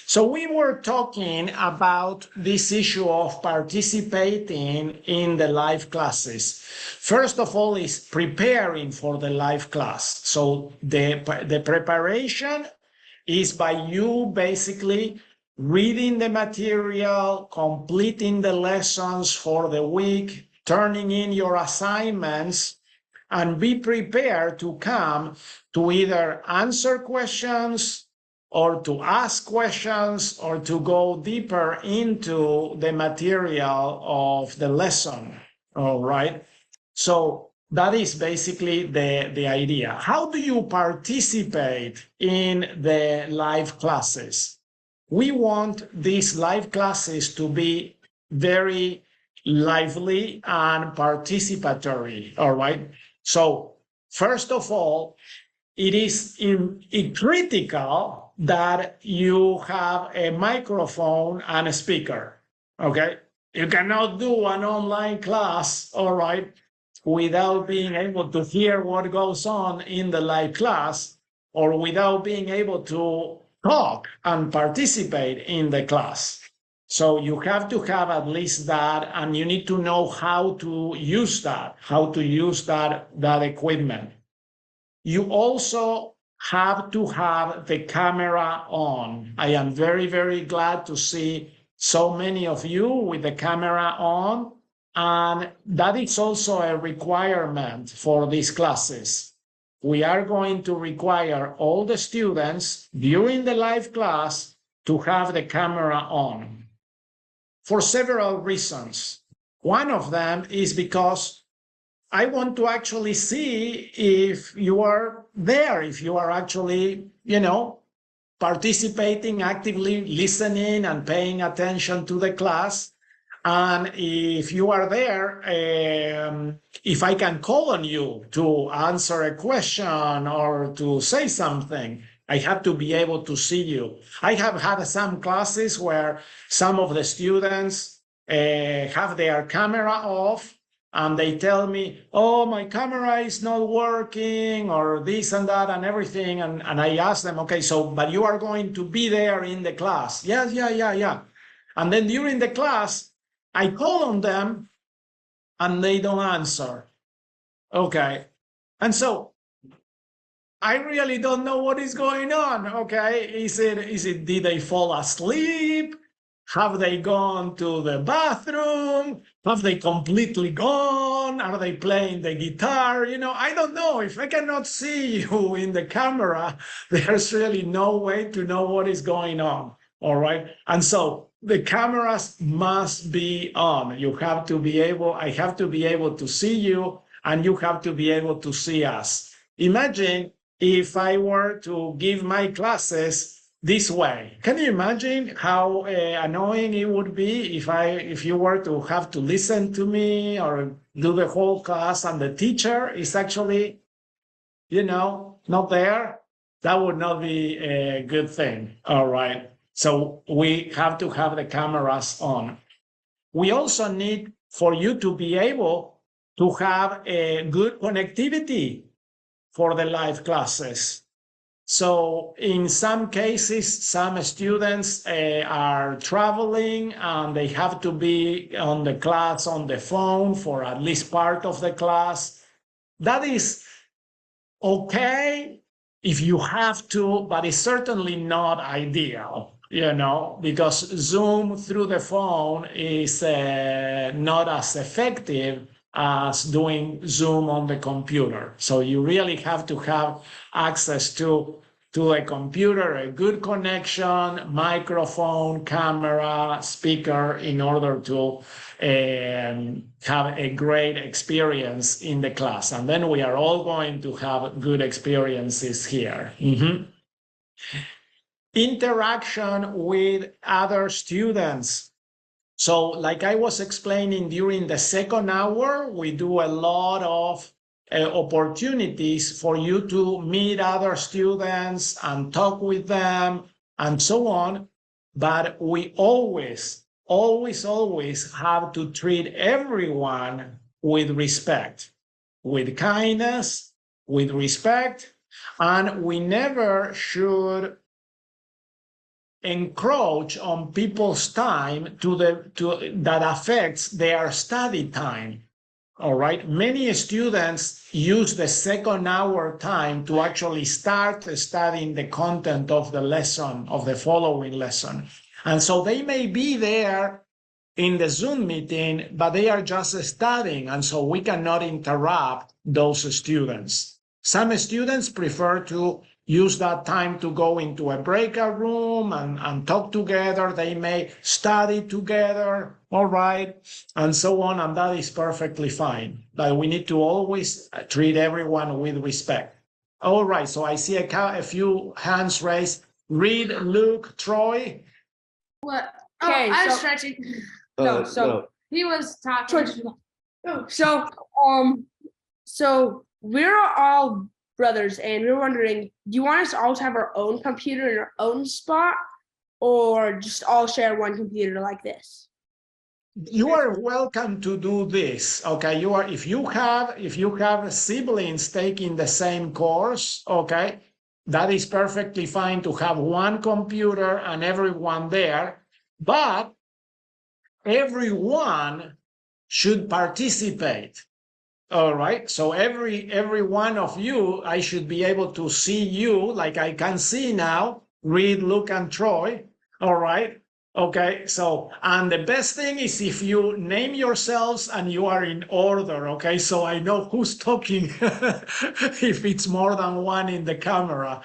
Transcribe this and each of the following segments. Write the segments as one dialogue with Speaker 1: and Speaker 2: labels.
Speaker 1: So we were talking about this issue of participating in the live classes. First of all is preparing for the live class. So the preparation is by you basically reading the material, completing the lessons for the week, turning in your assignments, and be prepared to come to either answer questions or to ask questions or to go deeper into the material of the lesson. All right. So that is basically the idea. How do you participate in the live classes? We want these live classes to be very lively and participatory. All right. So first of all, it is critical that you have a microphone and a speaker. Okay. You cannot do an online class, all right, without being able to hear what goes on in the live class or without being able to talk and participate in the class. So you have to have at least that, and you need to know how to use that equipment. You also have to have the camera on. I am very, very glad to see so many of you with the camera on. And that is also a requirement for these classes. We are going to require all the students during the live class to have the camera on for several reasons. One of them is because I want to actually see if you are there, if you are actually, participating actively, listening and paying attention to the class. And if you are there, if I can call on you to answer a question or to say something, I have to be able to see you. I have had some classes where some of the students have their camera off and they tell me, oh, my camera is not working or this and that and everything. And I ask them, okay, but you are going to be there in the class. Yes, yeah. And then during the class, I call on them and they don't answer. Okay. And so I really don't know what is going on. Okay. Did they fall asleep? Have they gone to the bathroom? Have they completely gone? Are they playing the guitar? I don't know. If I cannot see you in the camera, there's really no way to know what is going on. All right. And so the cameras must be on. I have to be able to see you, and you have to be able to see us. Imagine if I were to give my classes this way. Can you imagine how annoying it would be if you were to have to listen to me or do the whole class and the teacher is actually, not there? That would not be a good thing. All right. So we have to have the cameras on. We also need for you to be able to have a good connectivity for the live classes. So in some cases, some students are traveling and they have to be on the class on the phone for at least part of the class. That is okay if you have to, but it's certainly not ideal, because Zoom through the phone is not as effective as doing Zoom on the computer. So you really have to have access to a computer, a good connection, microphone, camera, speaker, in order to have a great experience in the class. And then we are all going to have good experiences here. Mm-hmm. Interaction with other students. So like I was explaining during the second hour, we do a lot of opportunities for you to meet other students and talk with them and so on. But we always have to treat everyone with respect, with kindness, with respect, and we never should encroach on people's time that affects their study time. All right. Many students use the second hour time to actually start studying the content of the lesson, of the following lesson. And so they may be there in the Zoom meeting, but they are just studying. And so we cannot interrupt those students. Some students prefer to use that time to go into a breakout room and talk together. They may study together, all right, and so on. And that is perfectly fine. But we need to always treat everyone with respect. All right, so I see a few hands raised. Reed, Luke, Troy.
Speaker 2: What?
Speaker 3: Okay,
Speaker 2: I was
Speaker 3: so-
Speaker 2: stretching.
Speaker 3: No.
Speaker 2: He was talking.
Speaker 3: So we're all brothers, and we're wondering, do you want us all to have our own computer in our own spot, or just all share one computer like this?
Speaker 1: You are welcome to do this. Okay, if you have siblings taking the same course, okay, that is perfectly fine to have one computer and everyone there, but everyone should participate. All right, so every one of you, I should be able to see you like I can see now, Reed, Luke, and Troy. All right. Okay, so, and the best thing is if you name yourselves and you are in order, okay, so I know who's talking if it's more than one in the camera,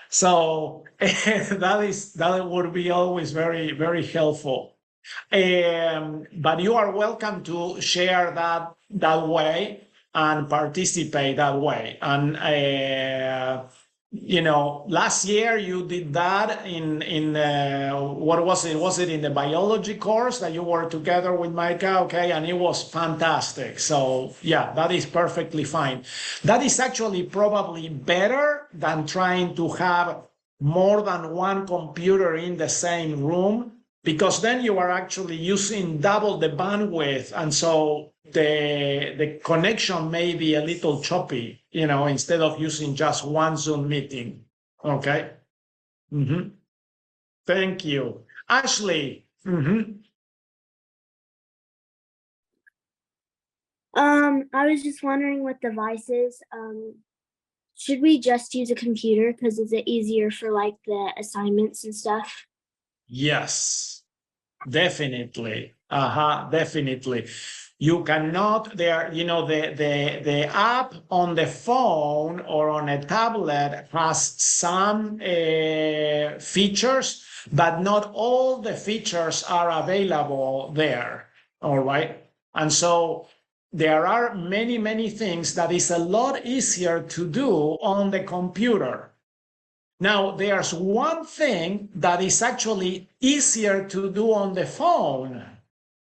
Speaker 1: so that would be always very, very helpful. But you are welcome to share that way and participate that way. And last year you did that in what was it? Was it in the biology course that you were together with Micah? Okay, and it was fantastic. So yeah, that is perfectly fine. That is actually probably better than trying to have more than one computer in the same room, because then you are actually using double the bandwidth, and so the connection may be a little choppy, instead of using just one Zoom meeting. Okay. Thank you, Ashley.
Speaker 4: I was just wondering with devices, should we just use a computer because is it easier for like the assignments and stuff?
Speaker 1: Yes, definitely. Definitely. You cannot the app on the phone or on a tablet has some features, but not all the features are available there. All right. And so there are many, many things that is a lot easier to do on the computer. Now, there's one thing that is actually easier to do on the phone,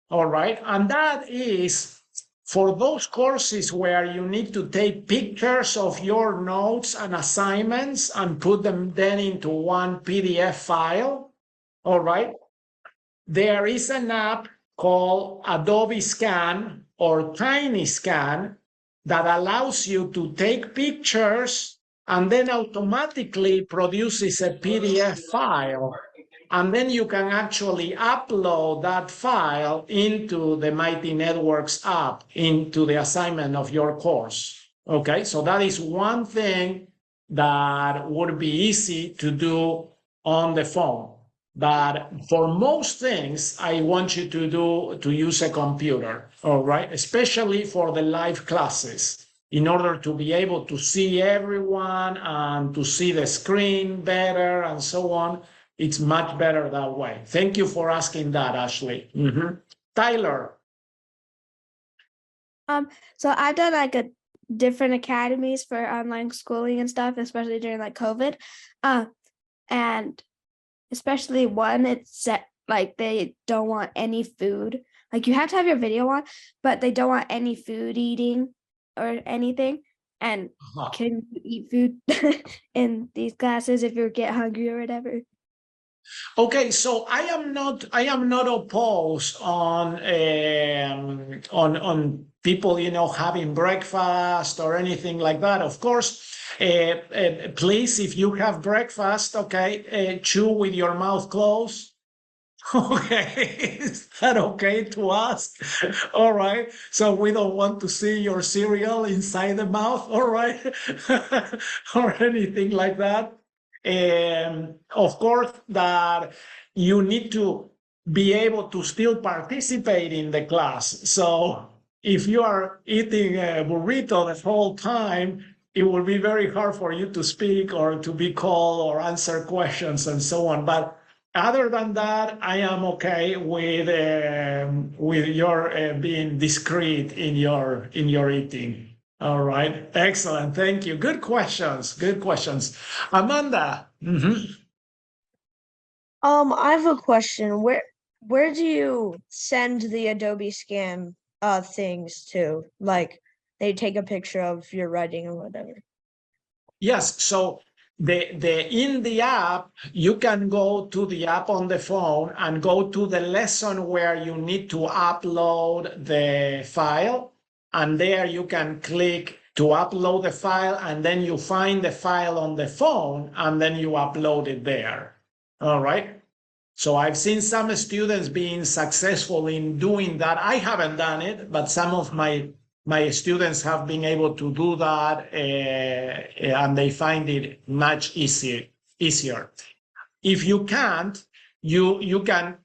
Speaker 1: all right? And that is for those courses where you need to take pictures of your notes and assignments and put them then into one PDF file, all right? There is an app called Adobe Scan or Tiny Scan that allows you to take pictures and then automatically produces a PDF file. And then you can actually upload that file into the Mighty Networks app, into the assignment of your course. Okay, so that is one thing that would be easy to do on the phone. But for most things, I want you to use a computer, all right? Especially for the live classes, in order to be able to see everyone and to see the screen better and so on. It's much better that way. Thank you for asking that, Ashley. Tyler.
Speaker 5: So I've done like a different academies for online schooling and stuff, especially during like COVID. And especially one, it's set like they don't want any food. Like you have to have your video on, but they don't want any food eating or anything. And can you eat food in these classes if you get hungry or whatever?
Speaker 1: Okay, so I am not opposed on people, having breakfast or anything like that. Of course, please, if you have breakfast, okay, chew with your mouth closed. Okay, is that okay to ask? All right, so we don't want to see your cereal inside the mouth, all right, or anything like that. And of course, that you need to be able to still participate in the class. So if you are eating a burrito the whole time, it will be very hard for you to speak or to be called or answer questions and so on. But other than that, I am okay with your being discreet in your eating. All right, excellent, thank you. Good questions. Good questions, Amanda.
Speaker 6: I have a question. Where do you send the Adobe Scan things to? Like they take a picture of your writing or whatever.
Speaker 1: Yes, so in the app, you can go to the app on the phone and go to the lesson where you need to upload the file. And there you can click to upload the file, and then you find the file on the phone, and then you upload it there. All right. So I've seen some students being successful in doing that. I haven't done it, but some of my students have been able to do that, and they find it much easier. If you can't, you can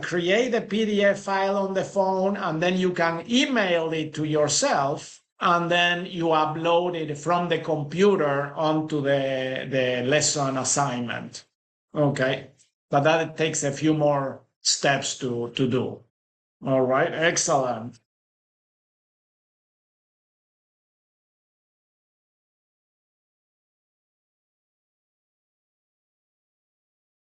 Speaker 1: create a PDF file on the phone, and then you can email it to yourself, and then you upload it from the computer onto the lesson assignment. Okay, but that takes a few more steps to do. All right, excellent.